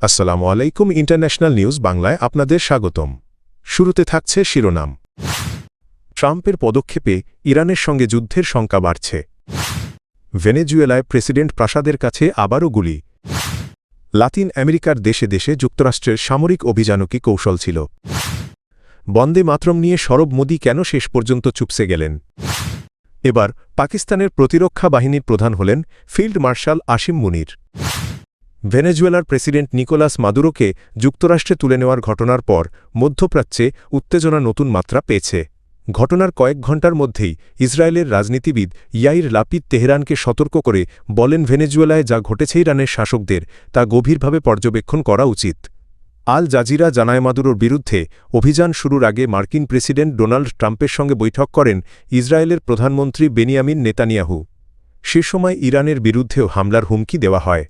আসসালামু আলাইকুম international news বাংলায় আপনাদের স্বাগতম। শুরুতে থাকছে শিরোনাম। ট্রাম্পের পদক্ষেপে ইরানের সঙ্গে যুদ্ধের শঙ্কা বাড়ছে। ভেনেজুয়েলায় প্রেসিডেন্ট প্রাসাদের কাছে আবারও গুলি। লাতিন আমেরিকার দেশে দেশে যুক্তরাষ্ট্রের সামরিক অভিযানও কি কৌশল ছিল? বন্দে মাতরম নিয়ে সরব মোদি কেন শেষ পর্যন্ত চুপসে গেলেন? এবার পাকিস্তানের প্রতিরক্ষা বাহিনীর প্রধান হলেন ফিল্ড মার্শাল আসিম মুনির। ভেনেজুয়েলার প্রেসিডেন্ট নিকোলাস মাদুরোকে যুক্তরাষ্ট্রে তুলে নেওয়ার ঘটনার পর মধ্যপ্রাচ্যে উত্তেজনা নতুন মাত্রা পেয়েছে। ঘটনার কয়েক ঘণ্টার মধ্যেই ইসরায়েলের রাজনীতিবিদ ইয়াইর লাপিদ তেহরানকে সতর্ক করে বলেন, ভেনেজুয়েলায় যা ঘটেছে ইরানের শাসকদের তা গভীরভাবে পর্যবেক্ষণ করা উচিত। আল জাজিরা জানায়, মাদুরোর বিরুদ্ধে অভিযান শুরুর আগে মার্কিন প্রেসিডেন্ট ডোনাল্ড ট্রাম্পের সঙ্গে বৈঠক করেন ইসরায়েলের প্রধানমন্ত্রী বেনিয়ামিন নেতানিয়াহু। সে সময় ইরানের বিরুদ্ধেও হামলার হুমকি দেওয়া হয়।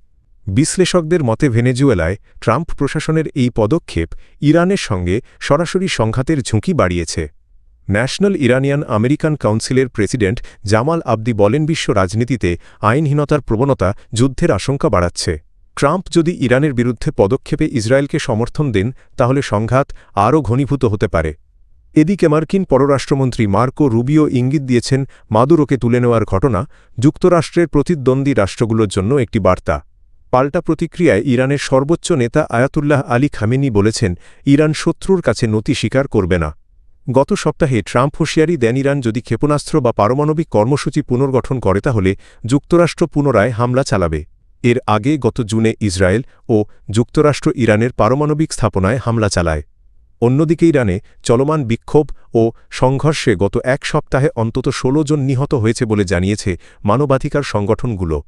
বিশ্লেষকদের মতে ভেনেজুয়েলায় ট্রাম্প প্রশাসনের এই পদক্ষেপ ইরানের সঙ্গে সরাসরি সংঘাতের ঝুঁকি বাড়িয়েছে। ন্যাশনাল ইরানিয়ান আমেরিকান কাউন্সিলের প্রেসিডেন্ট জামাল আবদি বলেন, বিশ্ব রাজনীতিতে আইনহীনতার প্রবণতা যুদ্ধের আশঙ্কা বাড়াচ্ছে। ট্রাম্প যদি ইরানের বিরুদ্ধে পদক্ষেপে ইসরায়েলকে সমর্থন দেন তাহলে সংঘাত আরও ঘনীভূত হতে পারে। এদিকে মার্কিন পররাষ্ট্রমন্ত্রী মার্কো রুবিও ইঙ্গিত দিয়েছেন, মাদুরোকে তুলে নেওয়ার ঘটনা যুক্তরাষ্ট্রের প্রতিদ্বন্দ্বী রাষ্ট্রগুলোর জন্য একটি বার্তা। পাল্টা প্রতিক্রিয়ায় ইরানের সর্বোচ্চ নেতা আয়াতুল্লাহ আলী খামেনি বলেছেন, ইরান শত্রুর কাছে নতি স্বীকার করবে না। গত সপ্তাহে ট্রাম্প হুঁশিয়ারি দেন, ইরান যদি ক্ষেপণাস্ত্র বা পারমাণবিক কর্মসূচি পুনর্গঠন করে তাহলে যুক্তরাষ্ট্র পুনরায় হামলা চালাবে। এর আগে গত জুনে ইসরায়েল ও যুক্তরাষ্ট্র ইরানের পারমাণবিক স্থাপনায় হামলা চালায়। অন্যদিকে ইরানে চলমান বিক্ষোভ ও সংঘর্ষে গত এক সপ্তাহে অন্তত ১৬ জন নিহত হয়েছে বলে জানিয়েছে মানবাধিকার সংগঠনগুলো।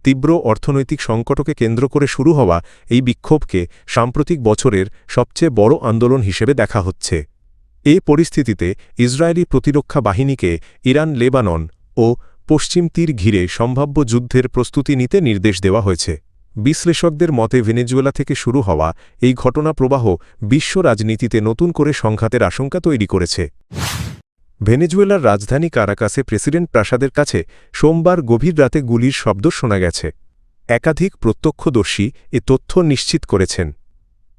তীব্র অর্থনৈতিক সংকটকে কেন্দ্র করে শুরু হওয়া এই বিক্ষোভকে সাম্প্রতিক বছরের সবচেয়ে বড় আন্দোলন হিসেবে দেখা হচ্ছে। এ পরিস্থিতিতে ইসরায়েলি প্রতিরক্ষা বাহিনীকে ইরান, লেবানন ও পশ্চিম তীর ঘিরে সম্ভাব্য যুদ্ধের প্রস্তুতি নিতে নির্দেশ দেওয়া হয়েছে। বিশ্লেষকদের মতে ভেনেজুয়েলা থেকে শুরু হওয়া এই ঘটনা প্রবাহ বিশ্ব রাজনীতিতে নতুন করে সংঘাতের আশঙ্কা তৈরি করেছে। ভেনেজুয়েলার রাজধানী কারাকাসে প্রেসিডেন্ট প্রাসাদের কাছে সোমবার গভীর রাতে গুলির শব্দ শোনা গেছে। একাধিক প্রত্যক্ষদর্শী এ তথ্য নিশ্চিত করেছেন।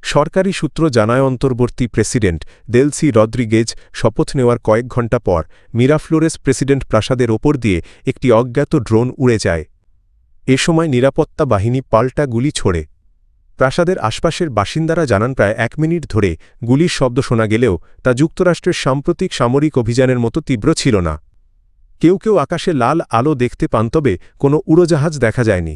সরকারি সূত্র জানায়, অন্তর্বর্তী প্রেসিডেন্ট দেলসি রদ্রিগেজ শপথ নেওয়ার কয়েক ঘণ্টা পর মিরাফ্লোরেস প্রেসিডেন্ট প্রাসাদের ওপর দিয়ে একটি অজ্ঞাত ড্রোন উড়ে যায়। এ সময় নিরাপত্তা বাহিনী পাল্টা গুলি ছোড়ে। প্রাসাদের আশপাশের বাসিন্দারা জানান, প্রায় ১ মিনিট ধরে গুলির শব্দ শোনা গেলেও তা যুক্তরাষ্ট্রের সাম্প্রতিক সামরিক অভিযানের মতো তীব্র ছিল না। কেউ কেউ আকাশে লাল আলো দেখতে পান, তবে কোনো উড়োজাহাজ দেখা যায়নি।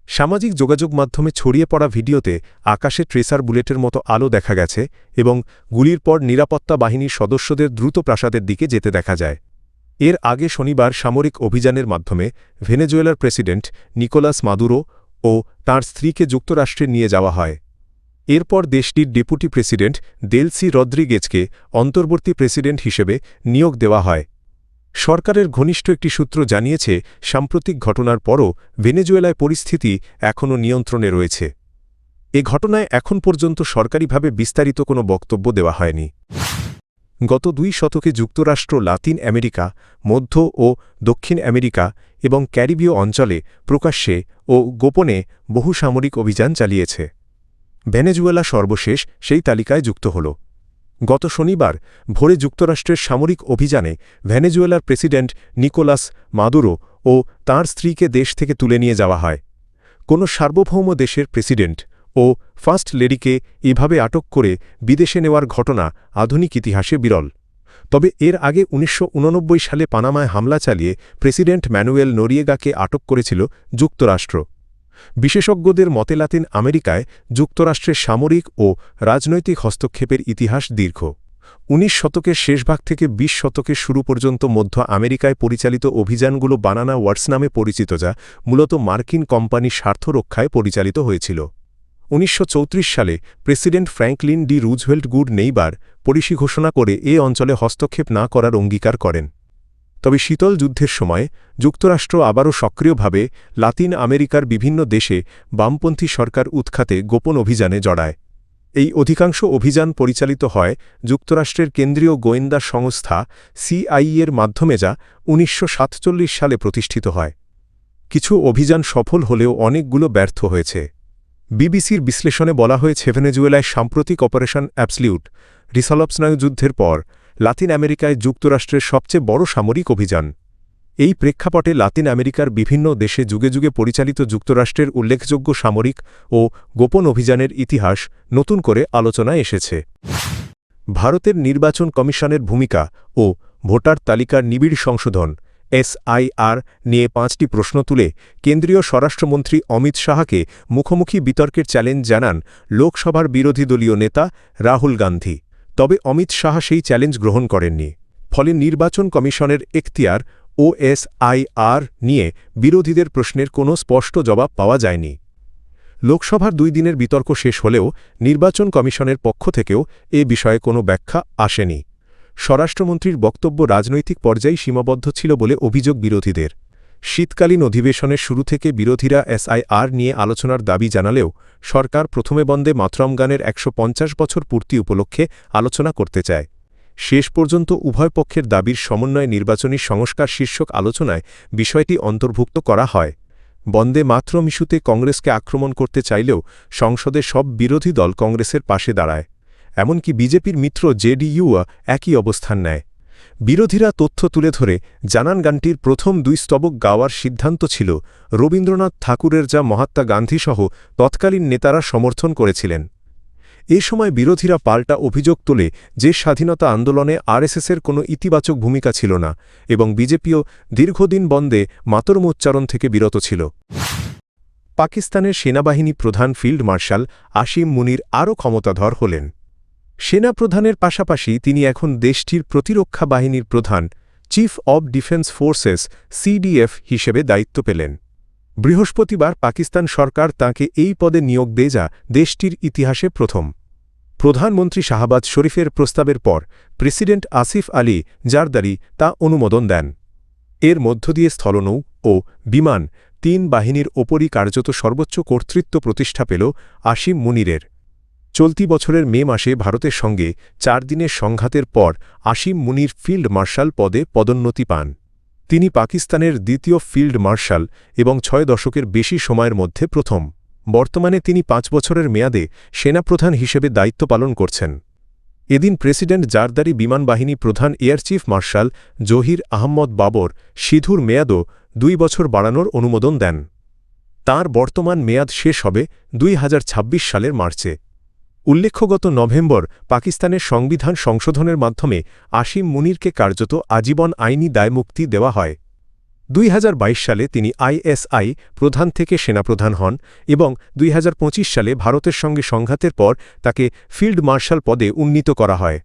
সামাজিক যোগাযোগ মাধ্যমে ছড়িয়ে পড়া ভিডিওতে আকাশে ট্রেসার বুলেটের মতো আলো দেখা গেছে এবং গুলির পর নিরাপত্তা বাহিনীর সদস্যদের দ্রুত প্রাসাদের দিকে যেতে দেখা যায়। এর আগে শনিবার সামরিক অভিযানের মাধ্যমে ভেনেজুয়েলার প্রেসিডেন্ট নিকোলাস মাদুরো ও তাঁর স্ত্রীকে যুক্তরাষ্ট্রে নিয়ে যাওয়া হয়। এরপর দেশটির ডেপুটি প্রেসিডেন্ট দেলসি রদ্রিগেজকে অন্তর্বর্তী প্রেসিডেন্ট হিসেবে নিয়োগ দেওয়া হয়। সরকারের ঘনিষ্ঠ একটি সূত্র জানিয়েছে, সাম্প্রতিক ঘটনার পরও ভেনেজুয়েলায় পরিস্থিতি এখনও নিয়ন্ত্রণে রয়েছে। এ ঘটনায় এখন পর্যন্ত সরকারিভাবে বিস্তারিত কোনো বক্তব্য দেওয়া হয়নি। গত ২ শতকে যুক্তরাষ্ট্র লাতিন আমেরিকা, মধ্য ও দক্ষিণ আমেরিকা এবং ক্যারিবীয় অঞ্চলে প্রকাশ্যে ও গোপনে বহু সামরিক অভিযান চালিয়েছে। ভেনেজুয়েলা সর্বশেষ সেই তালিকায় যুক্ত হল। গত শনিবার ভোরে যুক্তরাষ্ট্রের সামরিক অভিযানে ভেনেজুয়েলার প্রেসিডেন্ট নিকোলাস মাদুরো ও তাঁর স্ত্রীকে দেশ থেকে তুলে নিয়ে যাওয়া হয়। কোনো সার্বভৌম দেশের প্রেসিডেন্ট ও ফার্স্ট লেডিকে এভাবে আটক করে বিদেশে নেওয়ার ঘটনা আধুনিক ইতিহাসে বিরল। তবে এর আগে ১৯৮৯ সালে পানামায় হামলা চালিয়ে প্রেসিডেন্ট ম্যানুয়েল নোরিয়েগাকে আটক করেছিল যুক্তরাষ্ট্র। বিশেষজ্ঞদের মতে লাতিন আমেরিকায় যুক্তরাষ্ট্রের সামরিক ও রাজনৈতিক হস্তক্ষেপের ইতিহাস দীর্ঘ। ১৯ শতকের শেষভাগ থেকে ২০ শতকের শুরু পর্যন্ত মধ্য আমেরিকায় পরিচালিত অভিযানগুলো বানানা ওয়ার্স নামে পরিচিত, যা মূলত মার্কিন কোম্পানির স্বার্থ রক্ষায় পরিচালিত হয়েছিল। ১৯৩৪ সালে president Franklin D Roosevelt good neighbour policy ঘোষণা করে এ অঞ্চলে হস্তক্ষেপ না করার অঙ্গীকার করেন। তবে শীতল যুদ্ধের সময় যুক্তরাষ্ট্র আবারও সক্রিয়ভাবে লাতিন আমেরিকার বিভিন্ন দেশে বামপন্থী সরকার উৎখাতে গোপন অভিযানে জড়ায়। এই অধিকাংশ অভিযান পরিচালিত হয় যুক্তরাষ্ট্রের কেন্দ্রীয় গোয়েন্দা সংস্থা সিআইএর মাধ্যমে, যা ১৯৪৭ সালে প্রতিষ্ঠিত হয়। কিছু অভিযান সফল হলেও অনেকগুলো ব্যর্থ হয়েছে। বিবিসির বিশ্লেষণে বলা হয়েছে ভেনেজুয়েলায় সাম্প্রতিক অপারেশন অ্যাবসলিউট রিসলভ যুদ্ধের পর লাতিন আমেরিকায় যুক্তরাষ্ট্রের সবচেয়ে বড় সামরিক অভিযান। এই প্রেক্ষাপটে লাতিন আমেরিকার বিভিন্ন দেশে যুগে যুগে পরিচালিত যুক্তরাষ্ট্রের উল্লেখযোগ্য সামরিক ও গোপন অভিযানের ইতিহাস নতুন করে আলোচনায় এসেছে। ভারতের নির্বাচন কমিশনের ভূমিকা ও ভোটার তালিকার নিবিড় সংশোধন SIR নিয়ে 5টি প্রশ্ন তুলে কেন্দ্রীয় স্বরাষ্ট্রমন্ত্রী অমিত শাহকে মুখোমুখি বিতর্কের চ্যালেঞ্জ জানান লোকসভার বিরোধী দলীয় নেতা রাহুল গান্ধী। তবে অমিত শাহ সেই চ্যালেঞ্জ গ্রহণ করেননি। ফলে নির্বাচন কমিশনের এখতিয়ার OSIR নিয়ে বিরোধীদের প্রশ্নের কোনো স্পষ্ট জবাব পাওয়া যায়নি। লোকসভার 2 দিনের বিতর্ক শেষ হলেও নির্বাচন কমিশনের পক্ষ থেকেও এ বিষয়ে কোনো ব্যাখ্যা আসেনি। স্বরাষ্ট্রমন্ত্রীর বক্তব্য রাজনৈতিক পর্যায়ে সীমাবদ্ধ ছিল বলে অভিযোগ বিরোধীদের। শীতকালীন অধিবেশনের শুরু থেকে বিরোধীরা SIR নিয়ে আলোচনার দাবি জানালেও সরকার প্রথমে বন্দে মাতরম গানের 150 বছর পূর্তি উপলক্ষে আলোচনা করতে চায়। শেষ পর্যন্ত উভয় পক্ষের দাবির সমন্বয়ে নির্বাচনী সংস্কার শীর্ষক আলোচনায় বিষয়টি অন্তর্ভুক্ত করা হয়। বন্দে মাতরম ইস্যুতে কংগ্রেসকে আক্রমণ করতে চাইলেও সংসদে সব বিরোধী দল কংগ্রেসের পাশে দাঁড়ায়। এমনকি বিজেপির মিত্র JDU একই অবস্থান নেয়। বিরোধীরা তথ্য তুলে ধরে জানান গানটির প্রথম 2 স্তবক গাওয়ার সিদ্ধান্ত ছিল রবীন্দ্রনাথ ঠাকুরের, যা মহাত্মা গান্ধীসহ তৎকালীন নেতারা সমর্থন করেছিলেন। এ সময় বিরোধীরা পাল্টা অভিযোগ তোলে যে স্বাধীনতা আন্দোলনে RSSের কোনো ইতিবাচক ভূমিকা ছিল না এবং বিজেপিও দীর্ঘদিন বন্দে মাতরম উচ্চারণ থেকে বিরত ছিল। পাকিস্তানের সেনাবাহিনী প্রধান ফিল্ড মার্শাল আসিম মুনির আরও ক্ষমতাধর হলেন। সেনাপ্রধানের পাশাপাশি তিনি এখন দেশটির প্রতিরক্ষা বাহিনীর প্রধান, chief of defence forces CDF হিসেবে দায়িত্ব পেলেন। বৃহস্পতিবার পাকিস্তান সরকার তাঁকে এই পদে নিয়োগ দেয়, যা দেশটির ইতিহাসে প্রথম। প্রধানমন্ত্রী শাহবাজ শরীফের প্রস্তাবের পর প্রেসিডেন্ট আসিফ আলী জারদারি তা অনুমোদন দেন। এর মধ্য দিয়ে স্থলনৌ ও বিমান 3 বাহিনীর ওপরই কার্যত সর্বোচ্চ কর্তৃত্ব প্রতিষ্ঠা পেল আসিম মুনিরের। চলতি বছরের মে মাসে ভারতের সঙ্গে 4 দিনের সংঘাতের পর আসিম মুনির ফিল্ড মার্শাল পদে পদোন্নতি পান। তিনি পাকিস্তানের দ্বিতীয় ফিল্ড মার্শাল এবং 6 দশকের বেশি সময়ের মধ্যে প্রথম। বর্তমানে তিনি 5 বছরের মেয়াদে সেনাপ্রধান হিসেবে দায়িত্ব পালন করছেন। এদিন প্রেসিডেন্ট জারদারি বিমান বাহিনী প্রধান air chief marshal Zaheer Ahmed Babar সিধুর মেয়াদও 2 বছর বাড়ানোর অনুমোদন দেন। তাঁর বর্তমান মেয়াদ শেষ হবে 2026 সালের মার্চে। উল্লেখ্য, গত নভেম্বর পাকিস্তানের সংবিধান সংশোধনের মাধ্যমে আসিম মুনিরকে কার্যত আজীবন আইনি দায়মুক্তি দেওয়া হয়। 2022 সালে তিনি ISI প্রধান থেকে সেনাপ্রধান হন এবং 2025 সালে ভারতের সঙ্গে সংঘাতের পর তাকে ফিল্ড মার্শাল পদে উন্নীত করা হয়।